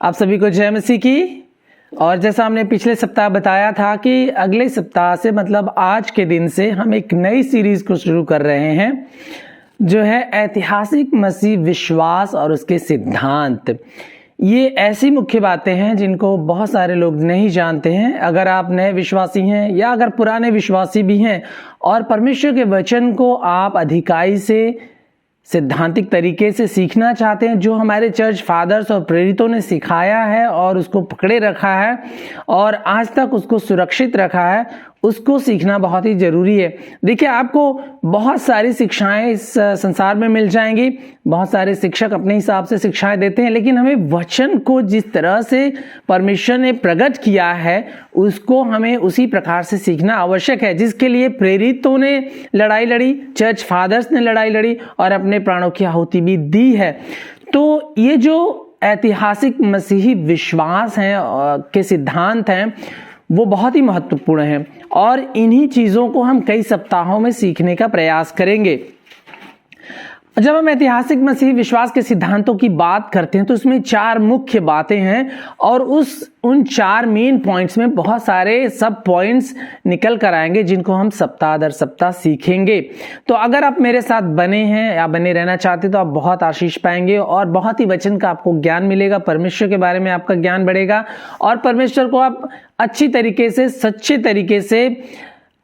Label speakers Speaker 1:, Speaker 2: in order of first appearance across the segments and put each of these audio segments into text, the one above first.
Speaker 1: आप सभी को जय मसीह की। और जैसा हमने पिछले सप्ताह बताया था कि अगले सप्ताह से मतलब आज के दिन से हम एक नई सीरीज को शुरू कर रहे हैं जो है ऐतिहासिक मसीह विश्वास और उसके सिद्धांत। ये ऐसी मुख्य बातें हैं जिनको बहुत सारे लोग नहीं जानते हैं। अगर आप नए विश्वासी हैं या अगर पुराने विश्वासी भी हैं और परमेश्वर के वचन को आप अधिकाई से सिद्धांतिक तरीके से सीखना चाहते हैं, जो हमारे चर्च फादर्स और प्रेरितों ने सिखाया है और उसको पकड़े रखा है और आज तक उसको सुरक्षित रखा है, उसको सीखना बहुत ही जरूरी है। देखिए, आपको बहुत सारी शिक्षाएं इस संसार में मिल जाएंगी, बहुत सारे शिक्षक अपने हिसाब से शिक्षाएं देते हैं, लेकिन हमें वचन को जिस तरह से परमेश्वर ने प्रकट किया है उसको हमें उसी प्रकार से सीखना आवश्यक है, जिसके लिए प्रेरितों ने लड़ाई लड़ी, चर्च फादर्स ने लड़ाई लड़ी और अपने प्राणों की आहुति भी दी है। तो ये जो ऐतिहासिक मसीही विश्वास हैं के सिद्धांत हैं वो बहुत ही महत्वपूर्ण हैं और इन्हीं चीजों को हम कई सप्ताहों में सीखने का प्रयास करेंगे। जब हम ऐतिहासिक मसीही विश्वास के सिद्धांतों की बात करते हैं तो उसमें चार मुख्य बातें हैं और उन चार मेन पॉइंट्स में बहुत सारे सब पॉइंट्स निकल कर आएंगे जिनको हम सप्ताह दर सप्ताह सीखेंगे। तो अगर आप मेरे साथ बने हैं या बने रहना चाहते हैं तो आप बहुत आशीष पाएंगे और बहुत ही वचन का आपको ज्ञान मिलेगा, परमेश्वर के बारे में आपका ज्ञान बढ़ेगा और परमेश्वर को आप अच्छी तरीके से, सच्चे तरीके से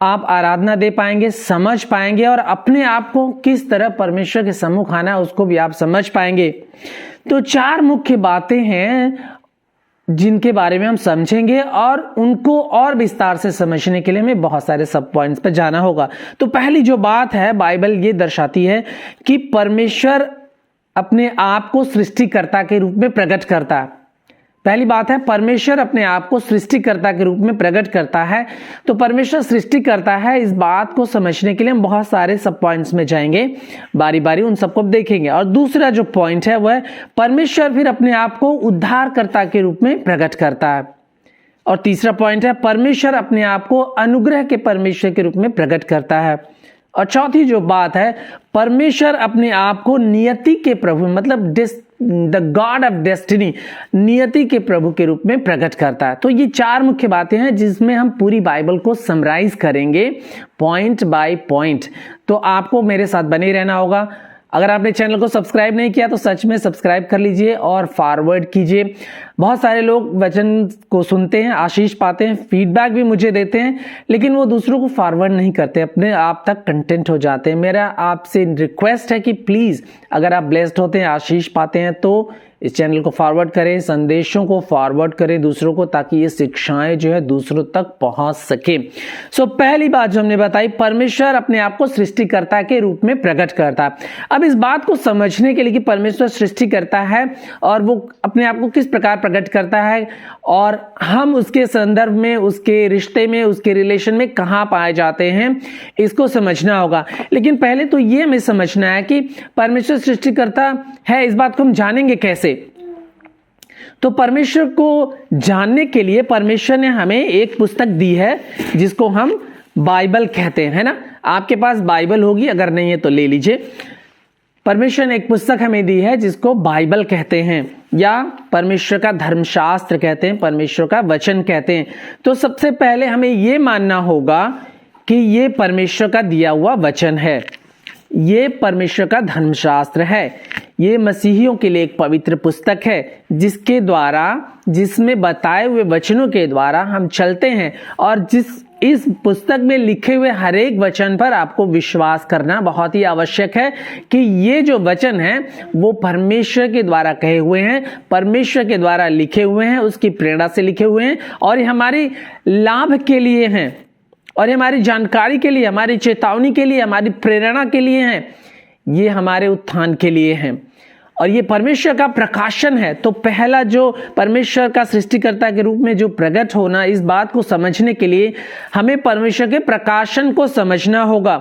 Speaker 1: आप आराधना दे पाएंगे, समझ पाएंगे और अपने आप को किस तरह परमेश्वर के सम्मुख आना है उसको भी आप समझ पाएंगे। तो चार मुख्य बातें हैं जिनके बारे में हम समझेंगे और उनको और विस्तार से समझने के लिए हमें बहुत सारे सब पॉइंट्स पर जाना होगा। तो पहली जो बात है, बाइबल ये दर्शाती है कि परमेश्वर अपने आप को सृष्टिकर्ता के रूप में प्रकट करता है। पहली बात है, परमेश्वर अपने आप को सृष्टिकर्ता के रूप में प्रकट करता है। तो परमेश्वर सृष्टि करता है, इस बात को समझने के लिए हम बहुत सारे सब पॉइंट्स में जाएंगे, बारी बारी उन सबको देखेंगे। और दूसरा जो पॉइंट है वह परमेश्वर फिर अपने आप को उद्धारकर्ता के रूप में प्रकट करता है। और तीसरा पॉइंट है, परमेश्वर अपने आप को अनुग्रह के परमेश्वर के रूप में प्रकट करता है। और चौथी जो बात है, परमेश्वर अपने आप को नियति के प्रभु मतलब द गॉड ऑफ डेस्टिनी, नियति के प्रभु के रूप में प्रकट करता है। तो ये चार मुख्य बातें हैं जिसमें हम पूरी बाइबल को समराइज करेंगे पॉइंट बाय पॉइंट। तो आपको मेरे साथ बने रहना होगा। अगर आपने चैनल को सब्सक्राइब नहीं किया तो सच में सब्सक्राइब कर लीजिए और फॉरवर्ड कीजिए। बहुत सारे लोग वचन को सुनते हैं, आशीष पाते हैं, फीडबैक भी मुझे देते हैं, लेकिन वो दूसरों को फॉरवर्ड नहीं करते, अपने आप तक कंटेंट हो जाते हैं। मेरा आपसे रिक्वेस्ट है कि प्लीज अगर आप ब्लेस्ड होते हैं, आशीष पाते हैं तो इस चैनल को फॉरवर्ड करें, संदेशों को फॉरवर्ड करें दूसरों को, ताकि ये शिक्षाएं जो है दूसरों तक पहुंच सके। सो पहली बात जो हमने बताई, परमेश्वर अपने आप को सृष्टिकर्ता के रूप में प्रकट करता है। अब इस बात को समझने के लिए कि परमेश्वर सृष्टि करता है और वो अपने आप को किस प्रकार प्रकट करता है और हम उसके संदर्भ में, उसके रिश्ते में, उसके रिलेशन में कहां पाए जाते हैं, इसको समझना होगा। लेकिन पहले तो ये हमें समझना है कि परमेश्वर सृष्टिकर्ता है, इस बात को हम जानेंगे कैसे। तो परमेश्वर को जानने के लिए परमेश्वर ने हमें एक पुस्तक दी है जिसको हम बाइबल कहते हैं, है ना। आपके पास बाइबल होगी, अगर नहीं है तो ले लीजिए। परमेश्वर ने एक पुस्तक हमें दी है जिसको बाइबल कहते हैं या परमेश्वर का धर्मशास्त्र कहते हैं, परमेश्वर का वचन कहते हैं। तो सबसे पहले हमें यह मानना होगा कि यह परमेश्वर का दिया हुआ वचन है, ये परमेश्वर का धर्मशास्त्र है, ये मसीहियों के लिए एक पवित्र पुस्तक है जिसके द्वारा, जिसमें बताए हुए वचनों के द्वारा हम चलते हैं और इस पुस्तक में लिखे हुए हर एक वचन पर आपको विश्वास करना बहुत ही आवश्यक है कि ये जो वचन है वो परमेश्वर के द्वारा कहे हुए हैं, परमेश्वर के द्वारा लिखे हुए हैं, उसकी प्रेरणा से लिखे हुए हैं और ये हमारे लाभ के लिए हैं और हमारी जानकारी के लिए, हमारी चेतावनी के लिए, हमारी प्रेरणा के लिए हैं, ये हमारे उत्थान के लिए हैं और ये परमेश्वर का प्रकाशन है। तो पहला जो परमेश्वर का सृष्टिकर्ता के रूप में जो प्रकट होना, इस बात को समझने के लिए हमें परमेश्वर के प्रकाशन को समझना होगा।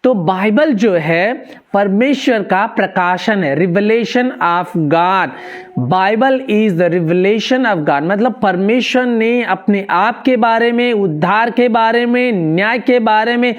Speaker 1: तो बाइबल जो है परमेश्वर का प्रकाशन है, revelation of God. Bible is the revelation of God, मतलब परमेश्वर ने अपने आप के बारे में, उद्धार के बारे में, न्याय के बारे में,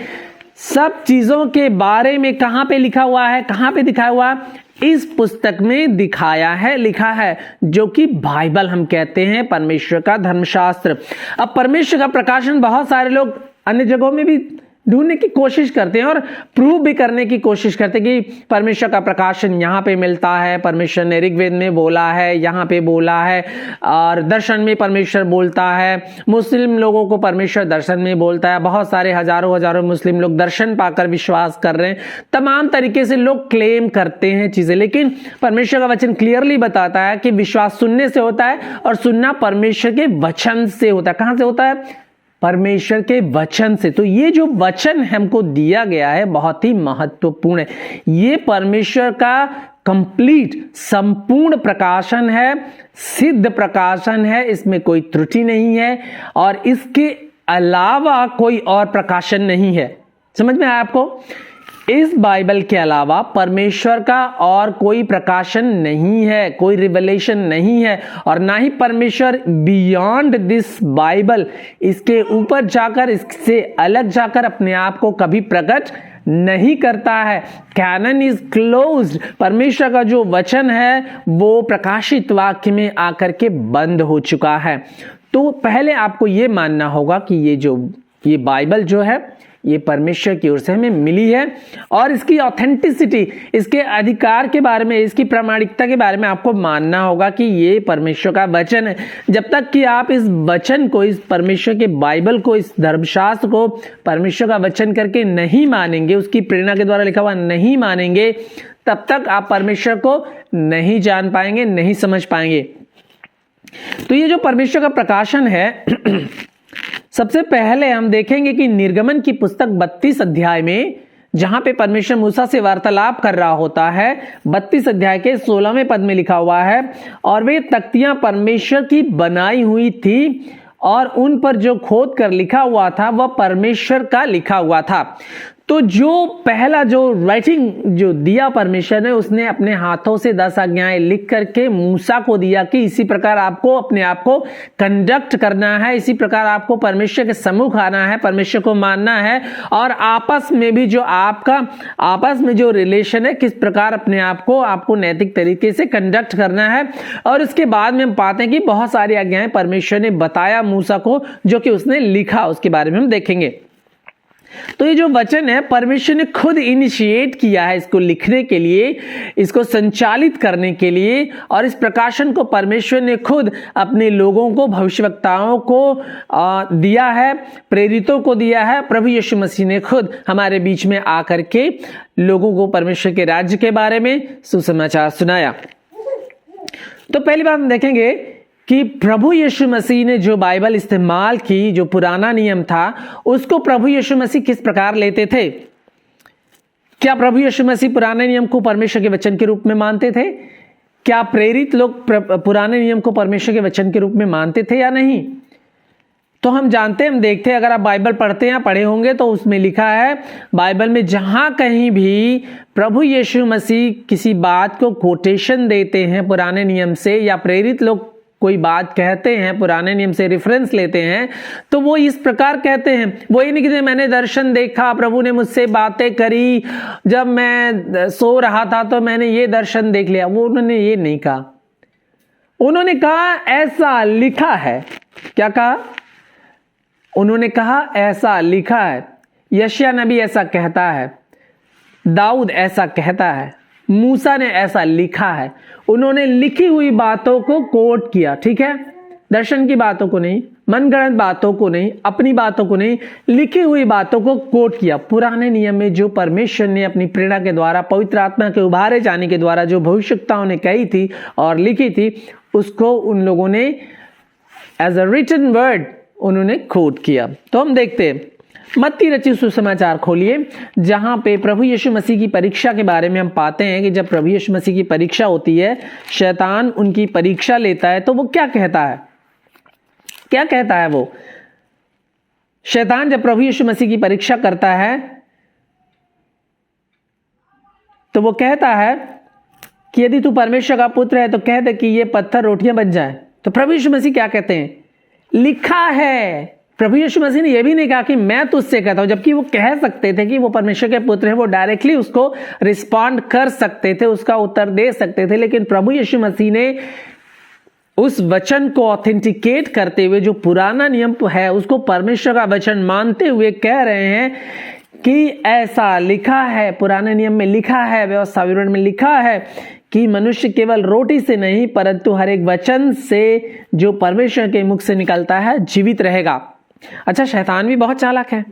Speaker 1: सब चीजों के बारे में कहां पे लिखा हुआ है, कहां पे दिखाया हुआ है? इस पुस्तक में दिखाया है, लिखा है, जो कि बाइबल हम कहते हैं, परमेश्वर का धर्मशास्त्र। अब परमेश्वर का प्रकाशन बहुत सारे लोग अन्य जगहों में भी ढूंढने की कोशिश करते हैं और प्रूव भी करने की कोशिश करते हैं कि परमेश्वर का प्रकाशन यहाँ पे मिलता है, परमेश्वर ने ऋग्वेद में बोला है, यहाँ पे बोला है, और दर्शन में परमेश्वर बोलता है, मुस्लिम लोगों को परमेश्वर दर्शन में बोलता है, बहुत सारे हजारों मुस्लिम लोग दर्शन पाकर विश्वास कर रहे हैं। तमाम तरीके से लोग क्लेम करते हैं चीजें, लेकिन परमेश्वर का वचन क्लियरली बताता है कि विश्वास सुनने से होता है और सुनना परमेश्वर के वचन से होता है। कहां से होता है? परमेश्वर के वचन से। तो ये जो वचन हमको दिया गया है बहुत ही महत्वपूर्ण है। ये परमेश्वर का कंप्लीट, संपूर्ण प्रकाशन है, सिद्ध प्रकाशन है, इसमें कोई त्रुटि नहीं है और इसके अलावा कोई और प्रकाशन नहीं है। समझ में आया आपको? इस बाइबल के अलावा परमेश्वर का और कोई प्रकाशन नहीं है, कोई रिवलेशन नहीं है, और ना ही परमेश्वर बियॉन्ड दिस बाइबल, इसके ऊपर जाकर, इससे अलग जाकर अपने आप को कभी प्रकट नहीं करता है। Canon is closed. परमेश्वर का जो वचन है वो प्रकाशित वाक्य में आकर के बंद हो चुका है। तो पहले आपको ये मानना होगा कि ये बाइबल जो है ये परमेश्वर की ओर से हमें मिली है, और इसकी ऑथेंटिसिटी, इसके अधिकार के बारे में, इसकी प्रामाणिकता के बारे में आपको मानना होगा कि ये परमेश्वर का वचन है। जब तक कि आप इस वचन को, इस परमेश्वर के बाइबल को, इस धर्मशास्त्र को परमेश्वर का वचन करके नहीं मानेंगे, उसकी प्रेरणा के द्वारा लिखा हुआ नहीं मानेंगे, तब तक आप परमेश्वर को नहीं जान पाएंगे, नहीं समझ पाएंगे। तो ये जो परमेश्वर का प्रकाशन है, सबसे पहले हम देखेंगे कि निर्गमन की पुस्तक 32 अध्याय में, जहां पे परमेश्वर मूसा से वार्तालाप कर रहा होता है, 32 अध्याय के 16वें पद में लिखा हुआ है, और वे तख्तियां परमेश्वर की बनाई हुई थी और उन पर जो खोद कर लिखा हुआ था वह परमेश्वर का लिखा हुआ था। तो जो पहला जो राइटिंग जो दिया परमेश्वर ने, उसने अपने हाथों से 10 आज्ञाएं लिख करके मूसा को दिया कि इसी प्रकार आपको अपने आप को कंडक्ट करना है, इसी प्रकार आपको परमेश्वर के सम्मुख आना है, परमेश्वर को मानना है, और आपस में भी जो आपस में जो रिलेशन है, किस प्रकार अपने आप को आपको नैतिक तरीके से कंडक्ट करना है। और उसके बाद में हम पाते हैं कि बहुत सारी आज्ञाएं परमेश्वर ने बताया मूसा को, जो कि उसने लिखा, उसके बारे में हम देखेंगे। तो ये जो वचन है, परमेश्वर ने खुद इनिशिएट किया है इसको लिखने के लिए, इसको संचालित करने के लिए, और इस प्रकाशन को परमेश्वर ने खुद अपने लोगों को, भविष्यवक्ताओं को दिया है, प्रेरितों को दिया है। प्रभु यीशु मसीह ने खुद हमारे बीच में आकर के लोगों को परमेश्वर के राज्य के बारे में सुसमाचार सुनाया। तो पहली बात हम देखेंगे कि प्रभु यीशु मसीह ने जो बाइबल इस्तेमाल की, जो पुराना नियम था, उसको प्रभु यीशु मसीह किस प्रकार लेते थे। क्या प्रभु यीशु मसीह पुराने नियम को परमेश्वर के वचन के रूप में मानते थे? क्या प्रेरित लोग पुराने नियम को परमेश्वर के वचन के रूप में मानते थे या नहीं? तो हम जानते हैं, हम देखते हैं, अगर आप बाइबल पढ़ते हैं, पढ़े होंगे, तो उसमें लिखा है बाइबल में, जहां कहीं भी प्रभु यीशु मसीह किसी बात को कोटेशन देते हैं पुराने नियम से, या प्रेरित लोग कोई बात कहते हैं पुराने नियम से रेफरेंस लेते हैं, तो वो इस प्रकार कहते हैं। वो ये नहीं कि मैंने दर्शन देखा, प्रभु ने मुझसे बातें करी, जब मैं सो रहा था तो मैंने ये दर्शन देख लिया। वो उन्होंने ये नहीं कहा। उन्होंने कहा ऐसा लिखा है। क्या कहा? उन्होंने कहा ऐसा लिखा है। यशायाह नबी ऐसा कहता है, दाऊद ऐसा कहता है, मूसा ने ऐसा लिखा है। उन्होंने लिखी हुई बातों को कोट किया, ठीक है, दर्शन की बातों को नहीं, मनगढ़ंत बातों को नहीं, अपनी बातों को नहीं, लिखी हुई बातों को कोट किया। पुराने नियम में जो परमेश्वर ने अपनी प्रेरणा के द्वारा, पवित्र आत्मा के उभारे जाने के द्वारा जो भविष्यवक्ताओं ने कही थी और लिखी थी, उसको उन लोगों ने एज अ रिटन वर्ड उन्होंने कोट किया। तो हम देखते हैं, मत्ती रचित सुसमाचार खोलिए, जहां पे प्रभु यीशु मसीह की परीक्षा के बारे में हम पाते हैं कि जब प्रभु यीशु मसीह की परीक्षा होती है, शैतान उनकी परीक्षा लेता है, तो वो क्या कहता है? क्या कहता है वो? शैतान जब प्रभु यीशु मसीह की परीक्षा करता है, तो वो कहता है कि यदि तू परमेश्वर का पुत्र है तो कह दे कि ये पत्थर रोटियां बन जाए। तो प्रभु यीशु मसीह क्या कहते हैं? लिखा है। प्रभु यीशु मसीह ने यह भी नहीं कहा कि मैं तुझसे कहता हूं, जबकि वो कह सकते थे कि वो परमेश्वर के पुत्र हैं, वो डायरेक्टली उसको रिस्पॉन्ड कर सकते थे, उसका उत्तर दे सकते थे। लेकिन प्रभु यीशु मसीह ने उस वचन को ऑथेंटिकेट करते हुए, जो पुराना नियम है उसको परमेश्वर का वचन मानते हुए कह रहे हैं कि ऐसा लिखा है, पुराने नियम में लिखा है, व्यवस्था विवरण में लिखा है कि मनुष्य केवल रोटी से नहीं परंतु हर एक वचन से जो परमेश्वर के मुख से निकलता है जीवित रहेगा। अच्छा, शैतान भी बहुत चालाक है,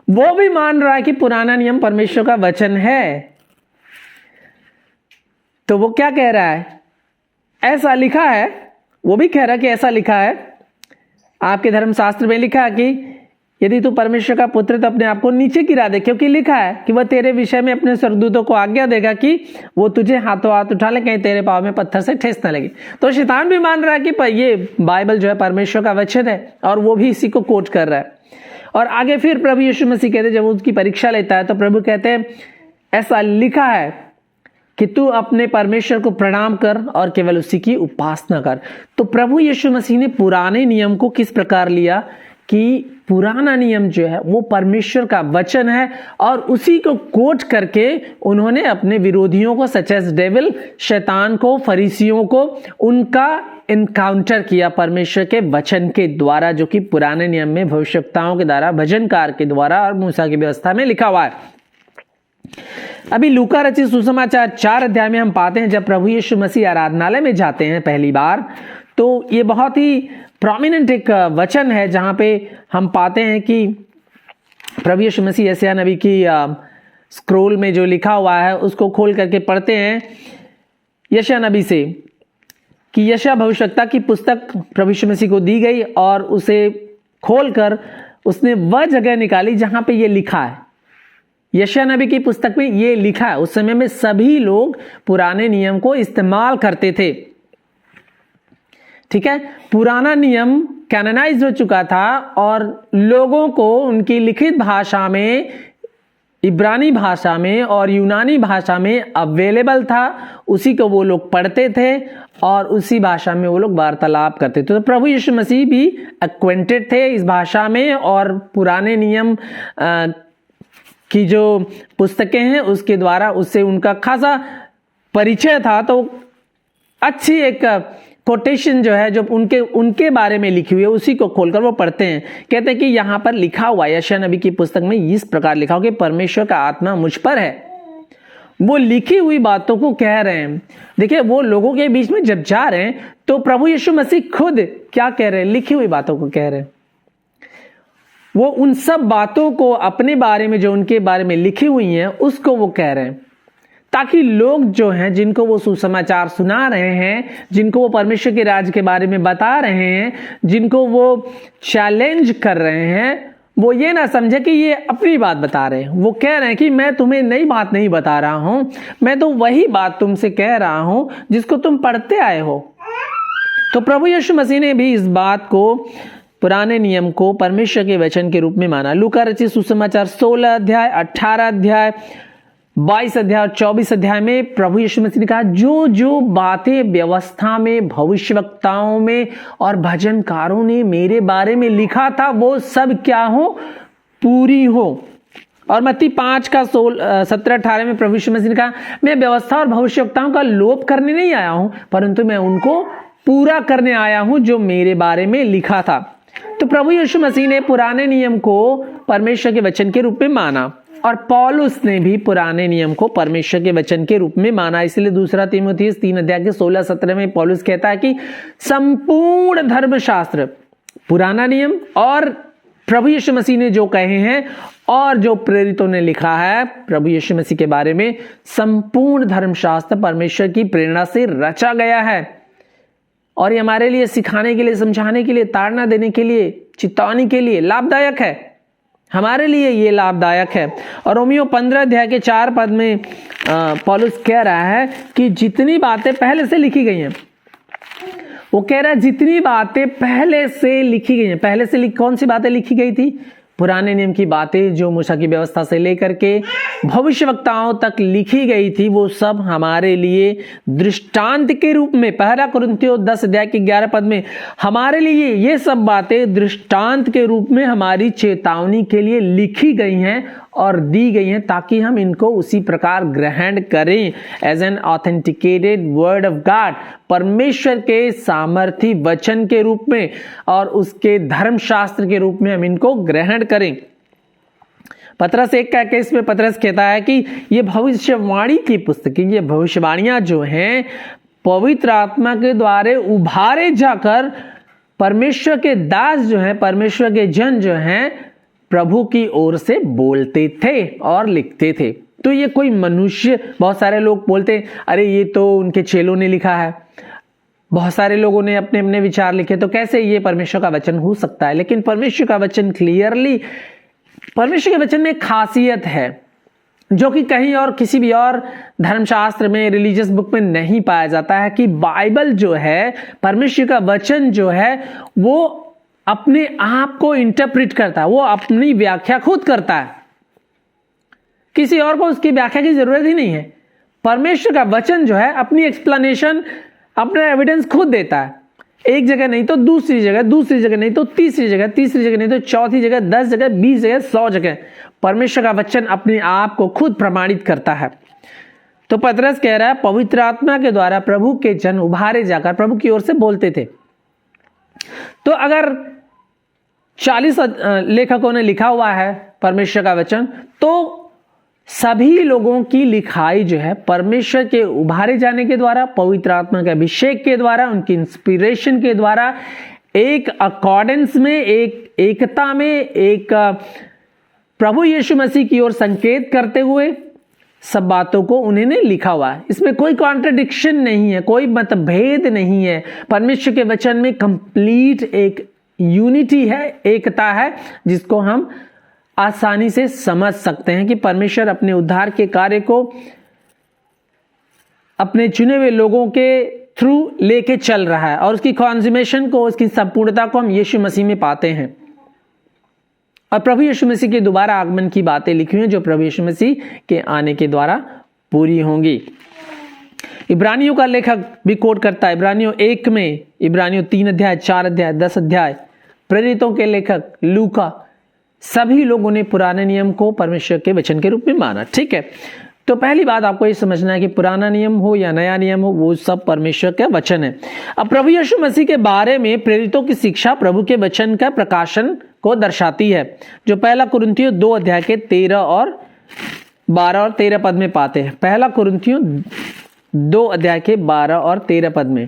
Speaker 1: वो भी मान रहा है कि पुराना नियम परमेश्वर का वचन है। तो वो क्या कह रहा है? ऐसा लिखा है। वो भी कह रहा है कि ऐसा लिखा है, आपके धर्मशास्त्र में लिखा है कि यदि तू परमेश्वर का पुत्र तो अपने आप को नीचे गिरा दे, क्योंकि लिखा है कि वह तेरे विषय में अपने स्वर्गदूतों को आज्ञा देगा कि वो तुझे हाथों हाथ उठा ले, कहीं तेरे पांव में पत्थर से ठेस न लगे। तो शैतान भी मान रहा है कि ये बाइबल जो है परमेश्वर का वचन है, और वो भी इसी को कोट कर रहा है। और आगे फिर प्रभु यीशु मसीह कहते हैं, जब उसकी परीक्षा लेता है तो प्रभु कहते हैं ऐसा लिखा है कि तू अपने परमेश्वर को प्रणाम कर और केवल उसी की उपासना कर। तो प्रभु यीशु मसीह ने पुराने नियम को किस प्रकार लिया कि पुराना नियम जो है वो परमेश्वर का वचन है, और उसी को कोट करके उन्होंने अपने विरोधियों को, सच एज डेविल, शैतान को, फरीसियों को, उनका इनकाउंटर किया परमेश्वर के वचन के द्वारा, जो कि पुराने नियम में भविष्यवक्ताओं के द्वारा, भजनकार के द्वारा और मूसा की व्यवस्था में लिखा हुआ है। अभी लूका रचित सुसमाचार 4 अध्याय में हम पाते हैं, जब प्रभु यीशु मसीह आराधनालय में जाते हैं पहली बार, तो ये बहुत ही प्रोमिनेंट एक वचन है जहां पे हम पाते हैं कि प्रभु यीशु मसीह यशायाह नबी की स्क्रोल में जो लिखा हुआ है उसको खोल करके पढ़ते हैं यशायाह नबी से, कि यशायाह भविष्यवक्ता की पुस्तक प्रभु यीशु मसीह को दी गई और उसे खोलकर उसने वह जगह निकाली जहां पे ये लिखा है। यशायाह नबी की पुस्तक में ये लिखा है। उस समय में सभी लोग पुराने नियम को इस्तेमाल करते थे, ठीक है। पुराना नियम कैनोनाइज्ड हो चुका था और लोगों को उनकी लिखित भाषा में, इब्रानी भाषा में और यूनानी भाषा में अवेलेबल था, उसी को वो लोग पढ़ते थे और उसी भाषा में वो लोग वार्तालाप करते थे। तो प्रभु यीशु मसीह भी एक्वेंटेड थे इस भाषा में, और पुराने नियम की जो पुस्तकें हैं उसके द्वारा उससे उनका खासा परिचय था। तो अच्छी एक कोटेशन जो है जो उनके बारे में लिखी हुई है उसी को खोलकर वो पढ़ते हैं। कहते हैं कि यहां पर लिखा हुआ है, यशायाह नबी की पुस्तक में इस प्रकार लिखा हो कि परमेश्वर का आत्मा मुझ पर है। वो लिखी हुई बातों को कह रहे हैं। देखिए, वो लोगों के बीच में जब जा रहे हैं तो प्रभु यीशु मसीह खुद क्या कह रहे हैं? लिखी हुई बातों को कह रहे हैं। वो उन सब बातों को अपने बारे में, जो उनके बारे में लिखी हुई हैं, उसको वो कह रहे हैं, ताकि लोग जो हैं, जिनको वो सुसमाचार सुना रहे हैं, जिनको वो परमेश्वर के राज्य के बारे में बता रहे हैं, जिनको वो चैलेंज कर रहे हैं, वो ये ना समझे कि ये अपनी बात बता रहे हैं। वो कह रहे हैं कि मैं तुम्हें नई बात नहीं बता रहा हूं, मैं तो वही बात तुमसे कह रहा हूं जिसको तुम पढ़ते आए हो। तो प्रभु यीशु मसीह ने भी इस बात को, पुराने नियम को परमेश्वर के वचन के रूप में माना। लूका रचित सुसमाचार 16 अध्याय, 18 अध्याय, 22 अध्याय और 24 अध्याय में प्रभु यीशु मसीह ने कहा, जो जो बातें व्यवस्था में, भविष्यवक्ताओं में और भजनकारों ने मेरे बारे में लिखा था वो सब क्या हो? पूरी हो। और मत्ती 5 का 17-18 में प्रभु यीशु मसीह ने कहा, मैं व्यवस्था और भविष्यवक्ताओं का लोप करने नहीं आया हूं, परंतु मैं उनको पूरा करने आया हूं जो मेरे बारे में लिखा था। तो प्रभु यीशु मसीह ने पुराने नियम को परमेश्वर के वचन के रूप में माना, और पौलुस ने भी पुराने नियम को परमेश्वर के वचन के रूप में माना। इसलिए 2 तीमुथियुस 3 अध्याय के 16-17 में पौलुस कहता है कि संपूर्ण धर्मशास्त्र, पुराना नियम और प्रभु यीशु मसीह ने जो कहे हैं और जो प्रेरितों ने लिखा है प्रभु यीशु मसीह के बारे में, संपूर्ण धर्मशास्त्र परमेश्वर की प्रेरणा से रचा गया है, और ये हमारे लिए सिखाने के लिए, समझाने के लिए, ताड़ना देने के लिए, चेतावनी के लिए लाभदायक है। हमारे लिए ये लाभदायक है। और रोमियो 15 अध्याय के 4 पद में पौलुस कह रहा है कि जितनी बातें पहले से लिखी गई हैं, वो कह रहा है जितनी बातें पहले से लिखी गई हैं। पहले से कौन सी बातें लिखी गई थी? पुराने नियम की बातें जो मूसा की व्यवस्था से लेकर के भविष्यवक्ताओं तक लिखी गई थी, वो सब हमारे लिए दृष्टांत के रूप में, पहला कुरिन्थियों 10 अध्याय के 11 पद में हमारे लिए ये सब बातें दृष्टांत के रूप में हमारी चेतावनी के लिए लिखी गई हैं और दी गई हैं, ताकि हम इनको उसी प्रकार ग्रहण करें as an authenticated word of God, परमेश्वर के सामर्थी वचन के रूप में और उसके धर्मशास्त्र के रूप में हम इनको ग्रहण करें। पतरस 1:21 में पतरस कहता है कि ये भविष्यवाणी की पुस्तक, ये भविष्यवाणियां जो हैं पवित्र आत्मा के द्वारा उभारे जाकर परमेश्वर के दास जो हैं, परमेश्वर के जन जो हैं, प्रभु की ओर से बोलते थे और लिखते थे। तो ये कोई मनुष्य, बहुत सारे लोग बोलते हैं अरे ये तो उनके चेलों ने लिखा है, बहुत सारे लोगों ने अपने अपने विचार लिखे, तो कैसे ये परमेश्वर का वचन हो सकता है? लेकिन परमेश्वर का वचन क्लियरली, परमेश्वर के वचन में खासियत है जो कि कहीं और किसी भी और धर्मशास्त्र में, रिलीजियस बुक में नहीं पाया जाता है, कि बाइबल जो है, परमेश्वर का वचन जो है, वो अपने आप को इंटरप्रेट करता है, वो अपनी व्याख्या खुद करता है, किसी और को उसकी व्याख्या की जरूरत ही नहीं है। परमेश्वर का वचन जो है अपनी एक्सप्लेनेशन, अपना एविडेंस खुद देता है। एक जगह नहीं तो दूसरी जगह, दूसरी जगह नहीं तो तीसरी जगह, तीसरी जगह नहीं तो चौथी जगह, 10 जगह, 20 जगह, 100 जगह परमेश्वर का वचन अपने आप को खुद प्रमाणित करता है। तो पतरस कह रहा है पवित्र आत्मा के द्वारा प्रभु के जन उभारे जाकर प्रभु की ओर से बोलते थे। तो अगर 40 लेखकों ने लिखा हुआ है परमेश्वर का वचन, तो सभी लोगों की लिखाई जो है परमेश्वर के उभारे जाने के द्वारा, पवित्र आत्मा के अभिषेक के द्वारा, उनकी इंस्पिरेशन के द्वारा, एक अकॉर्डेंस में, एक एकता में, एक प्रभु यीशु मसीह की ओर संकेत करते हुए सब बातों को उन्होंने लिखा हुआ है। इसमें कोई कॉन्ट्रडिक्शन नहीं है, कोई मतभेद नहीं है। परमेश्वर के वचन में कंप्लीट एक यूनिटी है, एकता है, जिसको हम आसानी से समझ सकते हैं कि परमेश्वर अपने उद्धार के कार्य को अपने चुने हुए लोगों के थ्रू लेके चल रहा है और उसकी कॉन्सुमेशन को, उसकी संपूर्णता को हम यीशु मसीह में पाते हैं। और प्रभु यीशु मसीह के दोबारा आगमन की बातें लिखी हुई हैं जो प्रभु यीशु मसीह के आने के द्वारा पूरी होंगी। इब्रानियों का लेखक भी कोट करता है, इब्रानियों 1 में, इब्रानियों 3 अध्याय, 4 अध्याय, 10 अध्याय, प्रेरितों के लेखक लूका, सभी लोगों ने पुराने नियम को परमेश्वर के वचन के रूप में माना। ठीक है, तो पहली बात आपको ये समझना है कि पुराना नियम हो या नया नियम हो, वो सब परमेश्वर का वचन है। अब प्रभु यीशु मसीह के बारे में प्रेरितों की शिक्षा प्रभु के वचन का प्रकाशन को दर्शाती है, जो पहला कुरिन्थियों 2 अध्याय के 13 और 12 और 13 पद में पाते हैं। पहला कुरिन्थियों 2 अध्याय के 12 और 13 पद में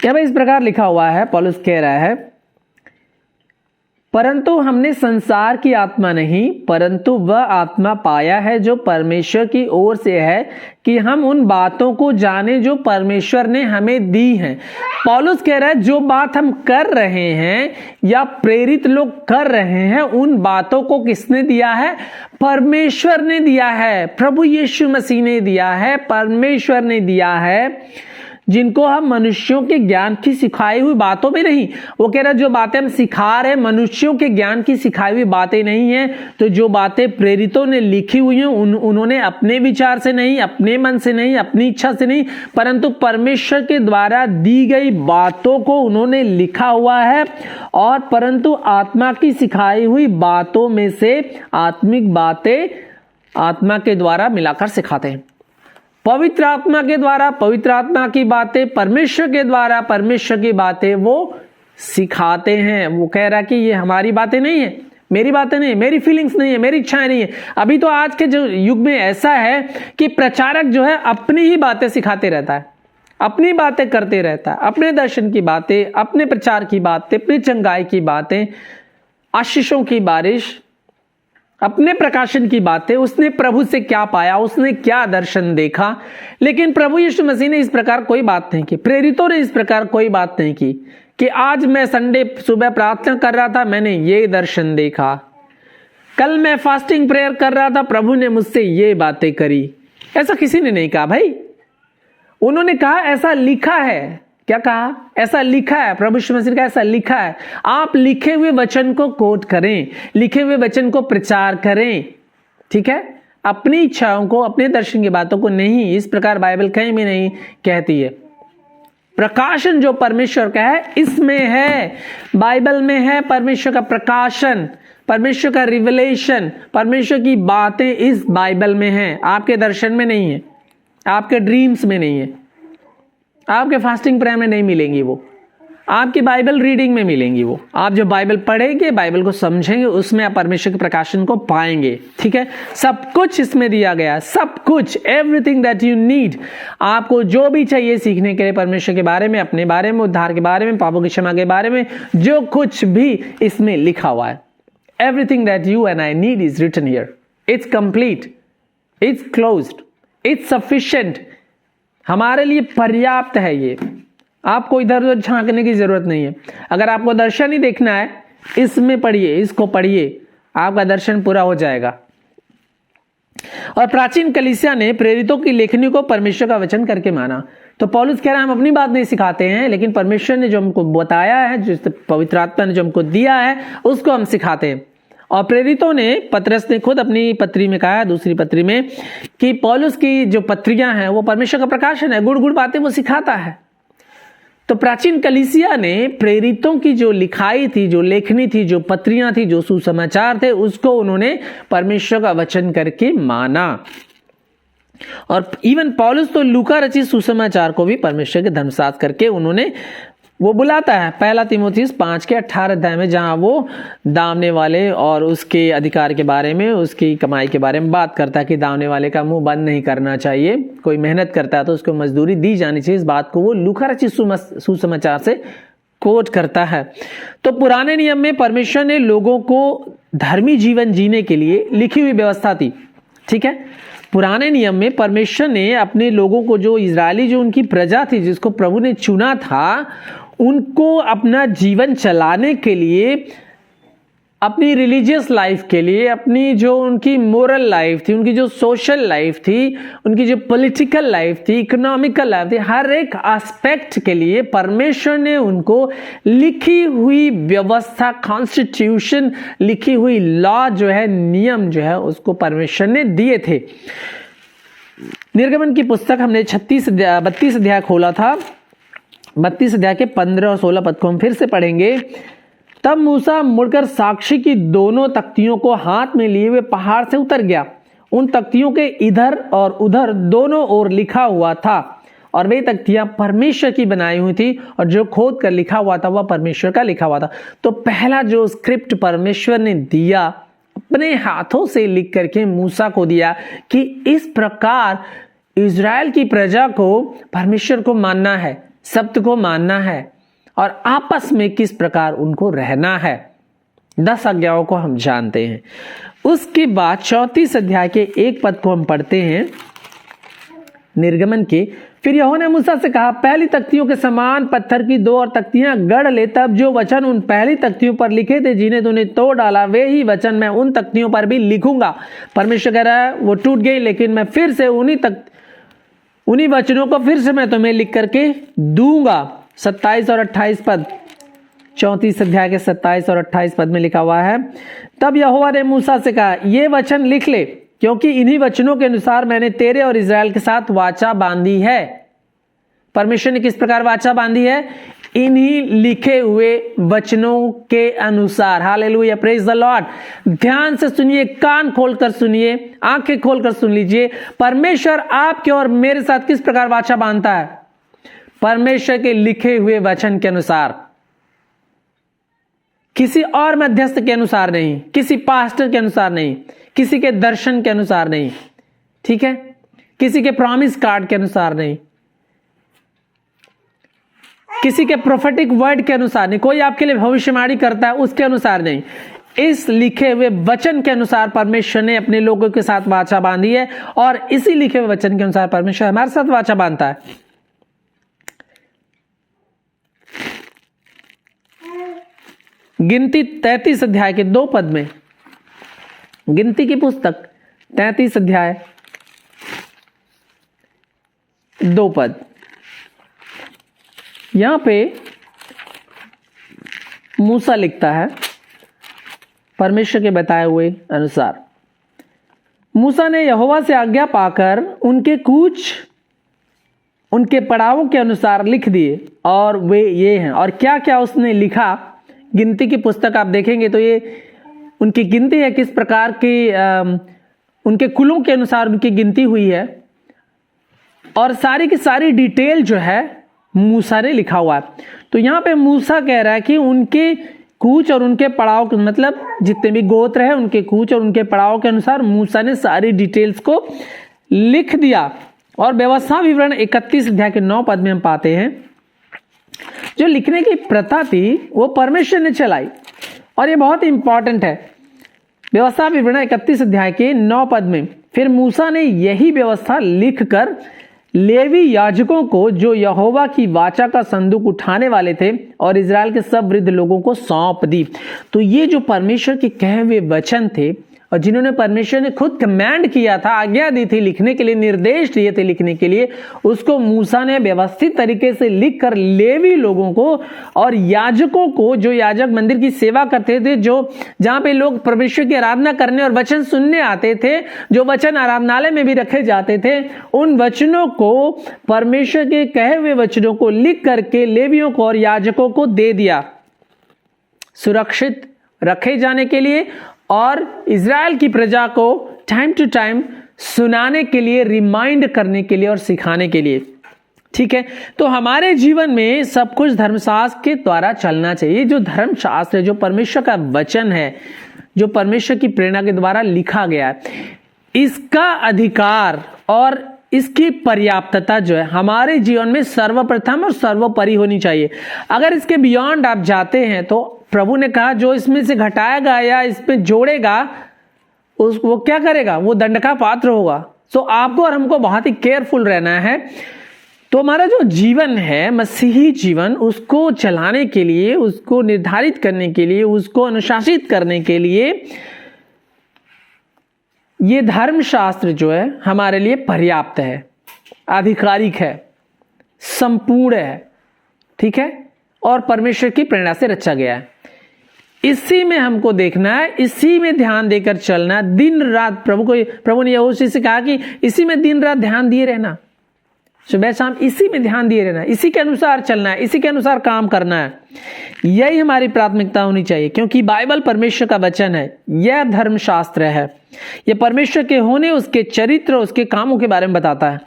Speaker 1: क्या इस प्रकार लिखा हुआ है, पौलुस कह रहा है, परंतु हमने संसार की आत्मा नहीं, परंतु वह आत्मा पाया है जो परमेश्वर की ओर से है, कि हम उन बातों को जाने जो परमेश्वर ने हमें दी हैं। पौलुस कह रहा है जो बात हम कर रहे हैं या प्रेरित लोग कर रहे हैं, उन बातों को किसने दिया है? परमेश्वर ने दिया है, प्रभु यीशु मसीह ने दिया है, परमेश्वर ने दिया है, जिनको हम मनुष्यों के ज्ञान की सिखाई हुई बातों में नहीं। वो कह रहा जो बातें हम सिखा रहे हैं मनुष्यों के ज्ञान की सिखाई हुई बातें नहीं है, तो जो बातें प्रेरितों ने लिखी हुई हैं उन्होंने अपने विचार से नहीं, अपने मन से नहीं, अपनी इच्छा से नहीं, परंतु परमेश्वर के द्वारा दी गई बातों को उन्होंने लिखा हुआ है। और परंतु आत्मा की सिखाई हुई बातों में से आत्मिक बातें आत्मा के द्वारा मिलाकर सिखाते हैं। पवित्र आत्मा के द्वारा पवित्र आत्मा की बातें, परमेश्वर के द्वारा परमेश्वर की बातें वो सिखाते हैं। वो कह रहा कि ये हमारी बातें नहीं है, मेरी बातें नहीं है, मेरी फीलिंग्स नहीं है, मेरी इच्छाएं नहीं है। अभी तो आज के जो युग में ऐसा है कि प्रचारक जो है अपनी ही बातें सिखाते रहता है, अपनी बातें करते रहता है, अपने दर्शन की बातें, अपने प्रचार की बातें, अपनी चंगाई की बातें, आशीषों की बारिश, अपने प्रकाशन की बातें, उसने प्रभु से क्या पाया, उसने क्या दर्शन देखा। लेकिन प्रभु यीशु मसीह ने इस प्रकार कोई बात नहीं की, प्रेरितों ने इस प्रकार कोई बात नहीं की कि आज मैं संडे सुबह प्रार्थना कर रहा था, मैंने ये दर्शन देखा, कल मैं फास्टिंग प्रेयर कर रहा था, प्रभु ने मुझसे ये बातें करी। ऐसा किसी ने नहीं कहा भाई। उन्होंने कहा ऐसा लिखा है, क्या कहा? ऐसा लिखा है, प्रभु यीशु मसीह का ऐसा लिखा है। आप लिखे हुए वचन को कोट करें, लिखे हुए वचन को प्रचार करें, ठीक है? अपनी इच्छाओं को, अपने दर्शन की बातों को नहीं। इस प्रकार बाइबल कहीं भी नहीं कहती है। प्रकाशन जो परमेश्वर का है इसमें है, बाइबल में है परमेश्वर का प्रकाशन, परमेश्वर का रिवलेशन, परमेश्वर की बातें इस बाइबल में हैं। आपके दर्शन में नहीं है, आपके ड्रीम्स में नहीं है, आपके फास्टिंग प्रेयर में नहीं मिलेंगी वो, आपकी बाइबल रीडिंग में मिलेंगी वो। आप जो बाइबल पढ़ेंगे, बाइबल को समझेंगे, उसमें आप परमेश्वर के प्रकाशन को पाएंगे, ठीक है? सब कुछ इसमें दिया गया, सब कुछ, एवरीथिंग दैट यू नीड। आपको जो भी चाहिए सीखने के लिए परमेश्वर के बारे में, अपने बारे में, उद्धार के बारे में, पापों की क्षमा के बारे में, जो कुछ भी इसमें लिखा हुआ है, everything that you and I need is written here. It's complete, it's closed, it's sufficient, हमारे लिए पर्याप्त है ये। आपको इधर उधर झांकने की जरूरत नहीं है। अगर आपको दर्शन ही देखना है, इसमें पढ़िए, इसको पढ़िए, आपका दर्शन पूरा हो जाएगा। और प्राचीन कलीसिया ने प्रेरितों की लेखनी को परमेश्वर का वचन करके माना। तो पौलुस कह रहा है हम अपनी बात नहीं सिखाते हैं, लेकिन परमेश्वर ने जो हमको बताया है, जो पवित्र आत्मा ने जो हमको दिया है, उसको हम सिखाते हैं। और प्रेरितों ने, पतरस ने खुद अपनी पत्री में कहा, दूसरी पत्री में, कि पौलुस की जो पत्रियां हैं वो परमेश्वर का प्रकाशन है, गुड़ गुड़ बातें वो सिखाता है। तो प्राचीन कलीसिया ने प्रेरितों की जो लिखाई थी, जो लेखनी थी, जो पत्रियां थी, जो सुसमाचार थे, उसको उन्होंने परमेश्वर का वचन करके माना। और इवन पौलुस तो लूका रचित सुसमाचार को भी परमेश्वर के धर्मशास्त्र करके उन्होंने वो बुलाता है। पहला तीमुथियुस 5 के 18 अध्याय में, जहां वो दामने वाले और उसके अधिकार के बारे में, उसकी कमाई के बारे में बात करता है कि दामने वाले का मुंह बंद नहीं करना चाहिए, कोई मेहनत करता है तो उसको मजदूरी दी जानी चाहिए। इस बात को वो लूका रचित सुसमाचार से कोट करता है। तो पुराने नियम में परमेश्वर ने लोगों को धर्मी जीवन जीने के लिए लिखी हुई व्यवस्था थी, ठीक है? पुराने नियम में परमेश्वर ने अपने लोगों को, जो इजरायली, जो उनकी प्रजा थी, जिसको प्रभु ने चुना था, उनको अपना जीवन चलाने के लिए, अपनी रिलीजियस लाइफ के लिए, अपनी जो उनकी मोरल लाइफ थी, उनकी जो सोशल लाइफ थी, उनकी जो पॉलिटिकल लाइफ थी, इकोनॉमिकल लाइफ थी, हर एक एस्पेक्ट के लिए परमेश्वर ने उनको लिखी हुई व्यवस्था, कॉन्स्टिट्यूशन, लिखी हुई लॉ जो है, नियम जो है, उसको परमेश्वर ने दिए थे। निर्गमन की पुस्तक हमने 32 अध्याय खोला था। 32 अध्याय के 15 और 16 पद को हम फिर से पढ़ेंगे। तब मूसा मुड़कर साक्षी की दोनों तख्तियों को हाथ में लिए हुए पहाड़ से उतर गया। उन तख्तियों के इधर और उधर दोनों ओर लिखा हुआ था, और वे तख्तियां परमेश्वर की बनाई हुई थी, और जो खोद कर लिखा हुआ था वह परमेश्वर का लिखा हुआ था। तो पहला जो स्क्रिप्ट परमेश्वर ने दिया, अपने हाथों से लिख करके मूसा को दिया कि इस प्रकार इज़राइल की प्रजा को परमेश्वर को मानना है, सत्य को मानना है, और आपस में किस प्रकार उनको रहना है। 10 आज्ञाओं को हम जानते हैं। उसके बाद 34 अध्याय के 1 पद को हम पढ़ते हैं, निर्गमन के। फिर यहोवा ने मूसा से कहा, पहली तख्तियों के समान पत्थर की 2 और तख्तियां गढ़ ले। तब जो वचन उन पहली तख्तियों पर लिखे थे, जिन्हें तूने तोड़ डाला, वे ही वचन मैं उन तख्तियों पर भी लिखूंगा। परमेश्वर कह रहा है वो टूट गई, लेकिन मैं फिर से उन्हीं वचनों को फिर से मैं तुम्हें लिख करके दूंगा। 27 और 28 पद, 34 अध्याय के 27 और 28 पद में लिखा हुआ है, तब यहोवा ने मूसा से कहा, ये वचन लिख ले, क्योंकि इन्हीं वचनों के अनुसार मैंने तेरे और इज़राइल के साथ वाचा बांधी है। परमेश्वर ने किस प्रकार वाचा बांधी है? इन्हीं लिखे हुए वचनों के अनुसार। Hallelujah, praise the Lord. ध्यान से सुनिए, कान खोलकर सुनिए, आंखें खोलकर सुन लीजिए। परमेश्वर आपके और मेरे साथ किस प्रकार वाचा बांधता है? परमेश्वर के लिखे हुए वचन के अनुसार, किसी और मध्यस्थ के अनुसार नहीं, किसी पास्टर के अनुसार नहीं, किसी के दर्शन के अनुसार नहीं, ठीक है? किसी के प्रॉमिस कार्ड के अनुसार नहीं, किसी के प्रोफेटिक वर्ड के अनुसार नहीं, कोई आपके लिए भविष्यवाणी करता है उसके अनुसार नहीं। इस लिखे हुए वचन के अनुसार परमेश्वर ने अपने लोगों के साथ वाचा बांधी है, और इसी लिखे हुए वचन के अनुसार परमेश्वर हमारे साथ वाचा बांधता है। गिनती 33 अध्याय के 2 पद में, गिनती की पुस्तक 33 अध्याय 2 पद, यहां पे मूसा लिखता है परमेश्वर के बताए हुए अनुसार, मूसा ने यहोवा से आज्ञा पाकर उनके कूच उनके पड़ावों के अनुसार लिख दिए, और वे ये हैं। और क्या क्या उसने लिखा, गिनती की पुस्तक आप देखेंगे तो ये उनकी गिनती है, किस प्रकार की उनके कुलों के अनुसार उनकी गिनती हुई है, और सारी की सारी डिटेल जो है मूसा ने लिखा हुआ है। तो यहां पे मूसा कह रहा है कि उनके कूच और उनके पड़ाव, मतलब जितने भी गोत्र है उनके कूच और उनके पड़ाव के अनुसार मूसा ने सारी डिटेल्स को लिख दिया। और व्यवस्था विवरण 31 अध्याय के 9 पद में हम पाते हैं, जो लिखने की प्रथा थी वो परमेश्वर ने चलाई, और ये बहुत इंपॉर्टेंट है। व्यवस्था विवरण 31 अध्याय के 9 पद में, फिर मूसा ने यही व्यवस्था लिखकर लेवी याजकों को, जो यहोवा की वाचा का संदूक उठाने वाले थे, और इजराइल के सब वृद्ध लोगों को सौंप दी। तो ये जो परमेश्वर के कहे हुए वचन थे, और जिन्होंने परमेश्वर ने खुद कमांड किया था, आज्ञा दी थी लिखने के लिए, निर्देश दिए थे लिखने के लिए, उसको मूसा ने व्यवस्थित तरीके से लिखकर लेवी लोगों को और याजकों को, जो याजक मंदिर की सेवा करते थे, जो जहां पे लोग परमेश्वर की आराधना करने और वचन सुनने आते थे, जो वचन आराधनालय में भी रखे जाते थे, उन वचनों को, परमेश्वर के कहे हुए वचनों को लिख करके लेवियों को और याजकों को दे दिया, सुरक्षित रखे जाने के लिए, और इज़राइल की प्रजा को टाइम टू टाइम सुनाने के लिए, रिमाइंड करने के लिए और सिखाने के लिए। ठीक है, तो हमारे जीवन में सब कुछ धर्मशास्त्र के द्वारा चलना चाहिए। जो धर्मशास्त्र है, जो परमेश्वर का वचन है, जो परमेश्वर की प्रेरणा के द्वारा लिखा गया है, इसका अधिकार और इसकी पर्याप्तता जो है हमारे जीवन में सर्वप्रथम और सर्वोपरि होनी चाहिए। अगर इसके बियॉन्ड आप जाते हैं तो प्रभु ने कहा जो इसमें से घटाएगा या इसमें जोड़ेगा वो क्या करेगा, वो दंड का पात्र होगा। तो आपको और हमको बहुत ही केयरफुल रहना है। तो हमारा जो जीवन है, मसीही जीवन, उसको चलाने के लिए, उसको निर्धारित करने के लिए, उसको अनुशासित करने के लिए ये धर्मशास्त्र जो है हमारे लिए पर्याप्त है, आधिकारिक है, संपूर्ण है। ठीक है, और परमेश्वर की प्रेरणा से रचा गया है। इसी में हमको देखना है, इसी में ध्यान देकर चलना, दिन रात। प्रभु ने यहोशू से कहा कि इसी में दिन रात ध्यान दिए रहना, सुबह शाम इसी में ध्यान दिए रहना, इसी के अनुसार चलना है, इसी के अनुसार काम करना है। यही हमारी प्राथमिकता होनी चाहिए, क्योंकि बाइबल परमेश्वर का वचन है, यह धर्मशास्त्र है। यह परमेश्वर के होने, उसके चरित्र, उसके कामों के बारे में बताता है।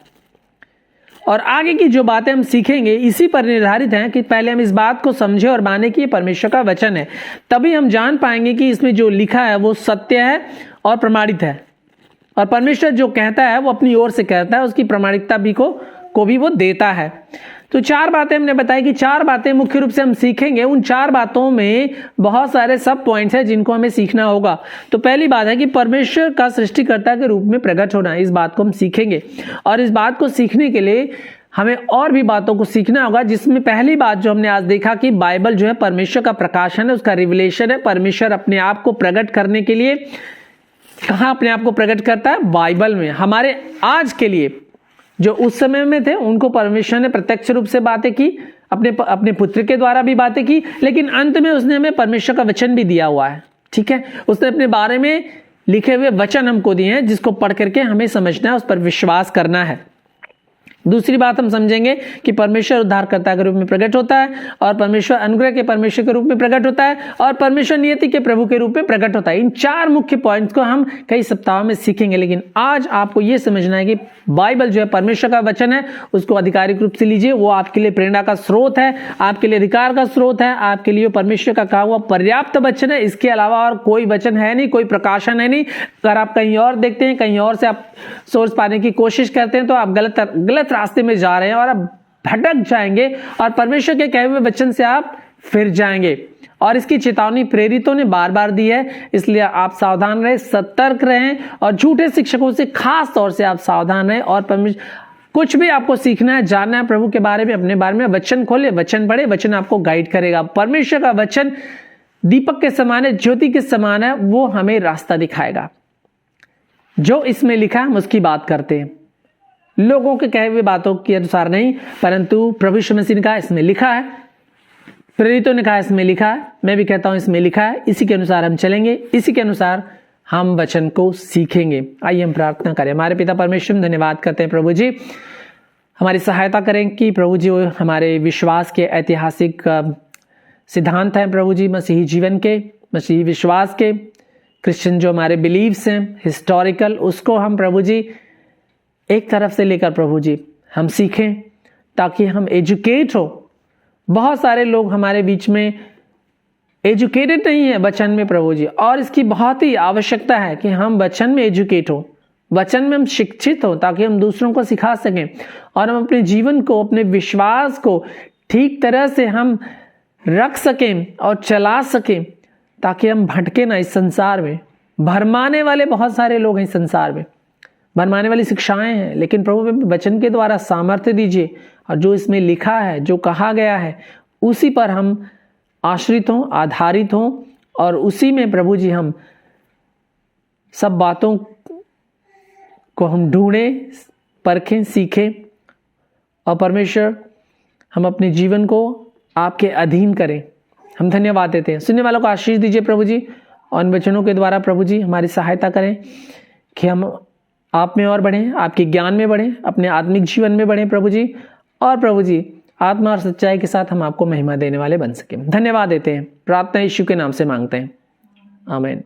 Speaker 1: और आगे की जो बातें हम सीखेंगे इसी पर निर्धारित हैं कि पहले हम इस बात को समझे और माने कि ये परमेश्वर का वचन है। तभी हम जान पाएंगे कि इसमें जो लिखा है वो सत्य है और प्रमाणित है, और परमेश्वर जो कहता है वो अपनी ओर से कहता है, उसकी प्रामाणिकता भी को भी वो देता है। तो 4 बातें हमने बताई कि 4 बातें मुख्य रूप से हम सीखेंगे। उन 4 बातों में बहुत सारे सब पॉइंट्स हैं जिनको हमें सीखना होगा। तो पहली बात है कि परमेश्वर का सृष्टिकर्ता के रूप में प्रकट होना, इस बात को हम सीखेंगे। और इस बात को सीखने के लिए हमें और भी बातों को सीखना होगा, जिसमें पहली बात जो हमने आज देखा कि बाइबल जो है परमेश्वर का प्रकाशन है, उसका रिविलेशन है। परमेश्वर अपने आप को प्रकट करने के लिए कहाँ अपने आप को प्रकट करता है? बाइबल में। हमारे आज के लिए जो उस समय में थे उनको परमेश्वर ने प्रत्यक्ष रूप से बातें की, अपने पुत्र के द्वारा भी बातें की, लेकिन अंत में उसने हमें परमेश्वर का वचन भी दिया हुआ है। ठीक है, उसने अपने बारे में लिखे हुए वचन हमको दिए हैं, जिसको पढ़ करके हमें समझना है, उस पर विश्वास करना है। दूसरी बात हम समझेंगे कि परमेश्वर उद्धारकर्ता के रूप में प्रकट होता है, और परमेश्वर अनुग्रह के परमेश्वर के रूप में प्रकट होता है, और परमेश्वर नियति के प्रभु के रूप में प्रकट होता है। इन 4 मुख्य पॉइंट्स को हम कई सप्ताहों में सीखेंगे, लेकिन आज आपको यह समझना है कि बाइबल जो है परमेश्वर का वचन है, उसको आधिकारिक रूप से लीजिए। वो आपके लिए प्रेरणा का स्रोत है, आपके लिए अधिकार का स्रोत है, आपके लिए परमेश्वर का कहा हुआ पर्याप्त वचन है। इसके अलावा और कोई वचन है नहीं, कोई प्रकाशन है नहीं। अगर आप कहीं और देखते हैं, कहीं और से आप सोर्स पाने की कोशिश करते हैं, तो आप गलत रास्ते में जा रहे हैं और आप भटक जाएंगे, और परमेश्वर के कहे हुए वचन से आप फिर जाएंगे। और इसकी चेतावनी प्रेरितों ने बार बार दी है, इसलिए आप सावधान रहें, सतर्क रहें, और झूठे शिक्षकों से खास तौर से आप सावधान रहें। और परमेश्वर कुछ भी आपको सीखना है, जानना है प्रभु के बारे में, अपने बारे में, वचन खोले, वचन पढ़े, वचन आपको गाइड करेगा। परमेश्वर का वचन दीपक के समान है, ज्योति के समान है, वो हमें रास्ता दिखाएगा। जो इसमें लिखा है हम उसकी बात करते हैं। लोगों के कहे हुए बातों के अनुसार नहीं, परंतु प्रभु यीशु मसीह ने कहा इसमें लिखा है, प्रेरितों ने कहा इसमें लिखा है, मैं भी कहता हूं इसमें लिखा है, इसी के अनुसार हम चलेंगे, इसी के अनुसार हम वचन को सीखेंगे। आइए हम प्रार्थना करें। हमारे पिता परमेश्वर, धन्यवाद करते हैं प्रभु जी, हमारी सहायता करें कि प्रभु जी हमारे विश्वास के ऐतिहासिक सिद्धांत हैं प्रभु जी, मसीही जीवन के, मसीही विश्वास के, क्रिश्चियन जो हमारे बिलीव्स हैं हिस्टोरिकल, उसको हम प्रभु जी एक तरफ से लेकर प्रभु जी हम सीखें ताकि हम एजुकेट हो। बहुत सारे लोग हमारे बीच में एजुकेटेड नहीं है वचन में प्रभु जी, और इसकी बहुत ही आवश्यकता है कि हम वचन में एजुकेट हो, वचन में हम शिक्षित हो, ताकि हम दूसरों को सिखा सकें और हम अपने जीवन को, अपने विश्वास को ठीक तरह से हम रख सकें और चला सकें, ताकि हम भटके ना इस संसार में। भरमाने वाले बहुत सारे लोग हैं इस संसार में, भरमाने वाली शिक्षाएं हैं, लेकिन प्रभु वचन के द्वारा सामर्थ्य दीजिए और जो इसमें लिखा है, जो कहा गया है, उसी पर हम आश्रित हों, आधारित हों और उसी में प्रभु जी हम सब बातों को हम ढूंढें, परखें, सीखें और परमेश्वर हम अपने जीवन को आपके अधीन करें। हम धन्यवाद देते हैं। सुनने वालों को आशीष दीजिए प्रभु जी, और इन वचनों के द्वारा प्रभु जी हमारी सहायता करें कि हम आप में और बढ़ें, आपके ज्ञान में बढ़ें, अपने आत्मिक जीवन में बढ़ें प्रभु जी, और प्रभु जी आत्मा और सच्चाई के साथ हम आपको महिमा देने वाले बन सकें। धन्यवाद देते हैं, प्रार्थना यीशु के नाम से मांगते हैं, आमीन।